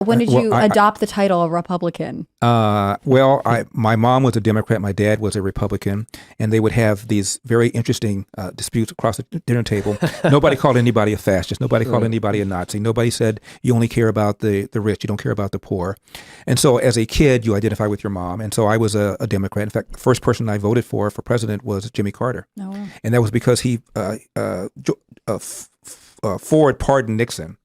When did you adopt the title of Republican? My mom was a Democrat, my dad was a Republican, and they would have these very interesting disputes across the dinner table. Nobody called anybody a fascist. Nobody called anybody a Nazi. Nobody said you only care about the rich, you don't care about the poor. And so as a kid, you identify with your mom. And so I was a Democrat. In fact, the first person I voted for president was Jimmy Carter. Oh, wow. And that was because he Ford pardoned Nixon.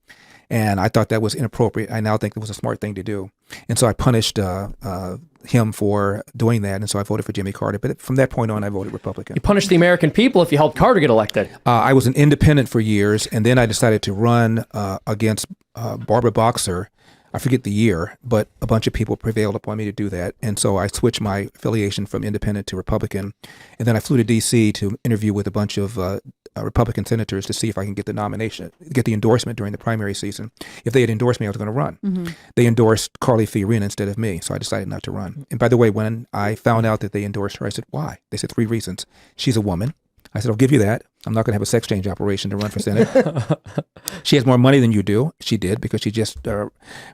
And I thought that was inappropriate. I now think it was a smart thing to do. And so I punished him for doing that. And so I voted for Jimmy Carter. But from that point on, I voted Republican. You punished the American people if you helped Carter get elected. I was an independent for years. And then I decided to run against Barbara Boxer. I forget the year, but a bunch of people prevailed upon me to do that. And so I switched my affiliation from independent to Republican. And then I flew to D.C. to interview with a bunch of Republican senators to see if I can get the nomination, get the endorsement during the primary season. If they had endorsed me, I was going to run. Mm-hmm. They endorsed Carly Fiorina instead of me, so I decided not to run. And by the way, when I found out that they endorsed her, I said, why? They said 3 reasons. She's a woman. I said, I'll give you that. I'm not going to have a sex change operation to run for Senate. She has more money than you do. She did because she just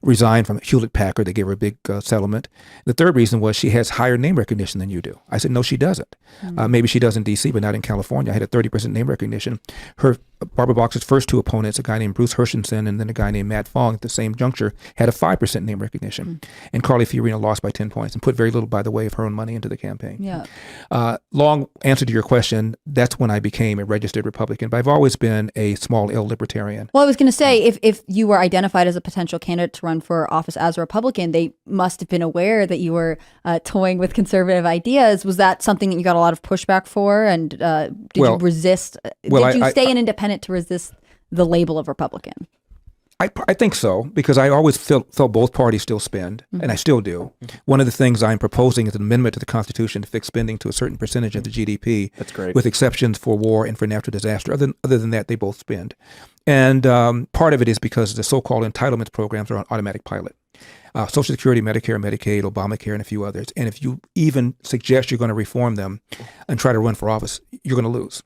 resigned from Hewlett Packard. They gave her a big settlement. The third reason was she has higher name recognition than you do. I said, no, she doesn't. Maybe she does in D.C., but not in California. I had a 30% name recognition. Barbara Boxer's first 2 opponents, a guy named Bruce Hershenson and then a guy named Matt Fong at the same juncture, had a 5% name recognition. And Carly Fiorina lost by 10 points and put very little, by the way, of her own money into the campaign. Yeah. Long answer to your question, that's when I became a registered Republican, but I've always been a small L libertarian. Well, I was going to say, if you were identified as a potential candidate to run for office as a Republican, they must have been aware that you were toying with conservative ideas. Was that something that you got a lot of pushback for? And did you resist? Did you stay an independent to resist the label of Republican? I think so, because I always felt both parties still spend, and I still do. One of the things I'm proposing is an amendment to the Constitution to fix spending to a certain percentage of the GDP. That's great. With exceptions for war and for natural disaster. Other than that, they both spend. And part of it is because the so-called entitlements programs are on automatic pilot. Social Security, Medicare, Medicaid, Obamacare, and a few others. And if you even suggest you're going to reform them and try to run for office, you're going to lose.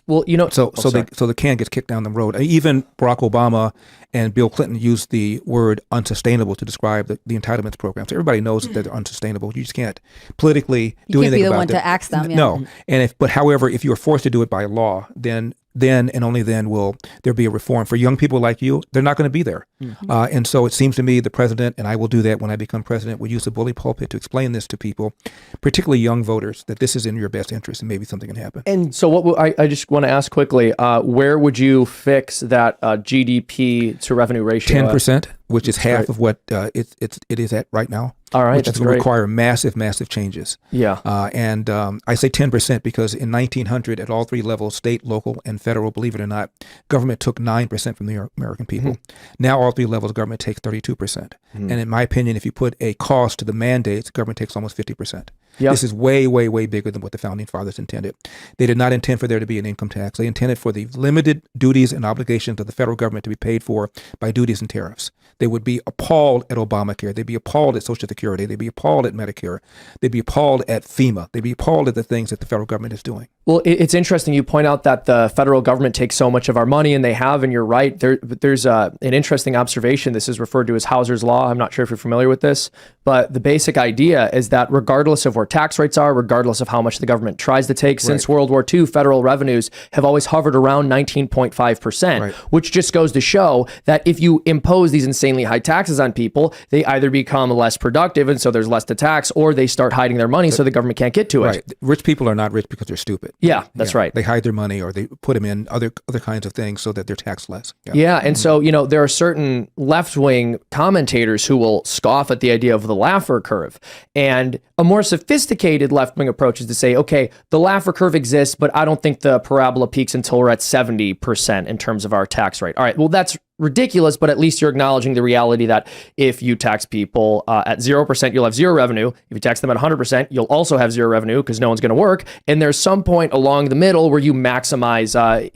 Well, you know, so the can gets kicked down the road. Even Barack Obama and Bill Clinton used the word unsustainable to describe the entitlements program. So everybody knows that they're unsustainable. You just can't politically do anything about it. You can't be the one to axe them. Yeah. No. And however, if you are forced to do it by law, then and only then will there be a reform. For young people like you, they're not going to be there. And so it seems to me the president, and I will do that when I become president, will use the bully pulpit to explain this to people, particularly young voters, that this is in your best interest and maybe something can happen. And so I just want to ask quickly, where would you fix that GDP to revenue ratio? 10%, which is half of what it is at right now. All right, which is going to require massive changes. Yeah. And I say 10% because in 1900, at all 3 levels, state, local, and federal, believe it or not, government took 9% from the American people. Now all 3 levels, government takes 32%. And in my opinion, if you put a cost to the mandates, government takes almost 50%. Yep. This is way bigger than what the Founding Fathers intended. They did not intend for there to be an income tax. They intended for the limited duties and obligations of the federal government to be paid for by duties and tariffs. They would be appalled at Obamacare. They'd be appalled at Social Security. They'd be appalled at Medicare. They'd be appalled at FEMA. They'd be appalled at the things that the federal government is doing. Well, it's interesting you point out that the federal government takes so much of our money, and they have, and you're right. There's an interesting observation. This is referred to as Hausers Law. I'm not sure if you're familiar with this, but the basic idea is that regardless of where tax rates are, regardless of how much the government tries to take, since World War II, federal revenues have always hovered around 19.5%, which just goes to show that if you impose these insanely high taxes on people, they either become less productive, and so there's less to tax, or they start hiding their money so the government can't get to it. Right. Rich people are not rich because they're stupid. Yeah, that's right. They hide their money or they put them in other kinds of things so that they're taxed less. Yeah, and so, there are certain left-wing commentators who will scoff at the idea of the Laffer Curve. And a more sophisticated left-wing approach is to say, okay, the Laffer Curve exists, but I don't think the parabola peaks until we're at 70% in terms of our tax rate. All right, well, that's ridiculous, but at least you're acknowledging the reality that if you tax people at 0%, you'll have zero revenue. If you tax them at 100%, you'll also have zero revenue because no one's going to work. And there's some point along the middle where you maximize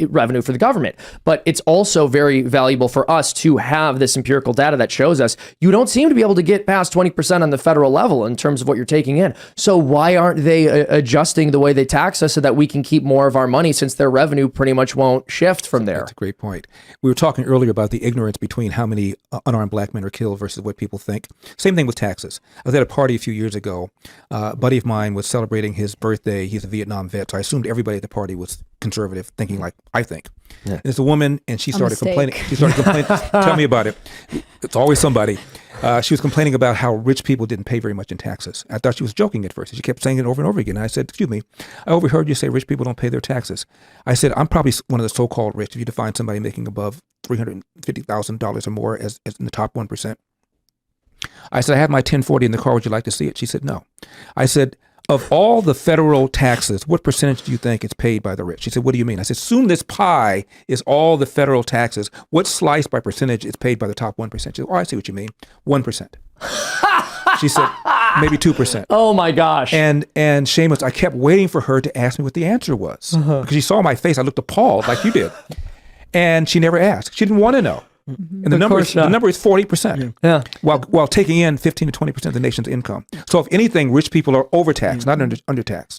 revenue for the government. But it's also very valuable for us to have this empirical data that shows us you don't seem to be able to get past 20% on the federal level in terms of what you're taking in. So why aren't they adjusting the way they tax us so that we can keep more of our money, since their revenue pretty much won't shift from there? That's a great point. We were talking earlier about about the ignorance between how many unarmed black men are killed versus what people think. Same thing with taxes. I was at a party a few years ago. A buddy of mine was celebrating his birthday. He's a Vietnam vet, so I assumed everybody at the party was conservative, thinking like I think. Yeah. And it's a woman, and she started complaining. Tell me about it. It's always somebody. She was complaining about how rich people didn't pay very much in taxes. I thought she was joking at first. She kept saying it over and over again. And I said, excuse me, I overheard you say rich people don't pay their taxes. I said, I'm probably one of the so-called rich. If you define somebody making above $350,000 or more as in the top 1%. I said, I have my 1040 in the car. Would you like to see it? She said, no. I said, of all the federal taxes, what percentage do you think is paid by the rich? She said, what do you mean? I said, assume this pie is all the federal taxes. What slice by percentage is paid by the top 1%? She said, oh, I see what you mean. 1%. She said, maybe 2%. Oh my gosh. And Seamus, I kept waiting for her to ask me what the answer was. Because she saw my face. I looked appalled like you did. And she never asked. She didn't want to know. And the number is 40%. Yeah. While taking in 15 to 20% of the nation's income. So if anything, rich people are overtaxed, not undertaxed.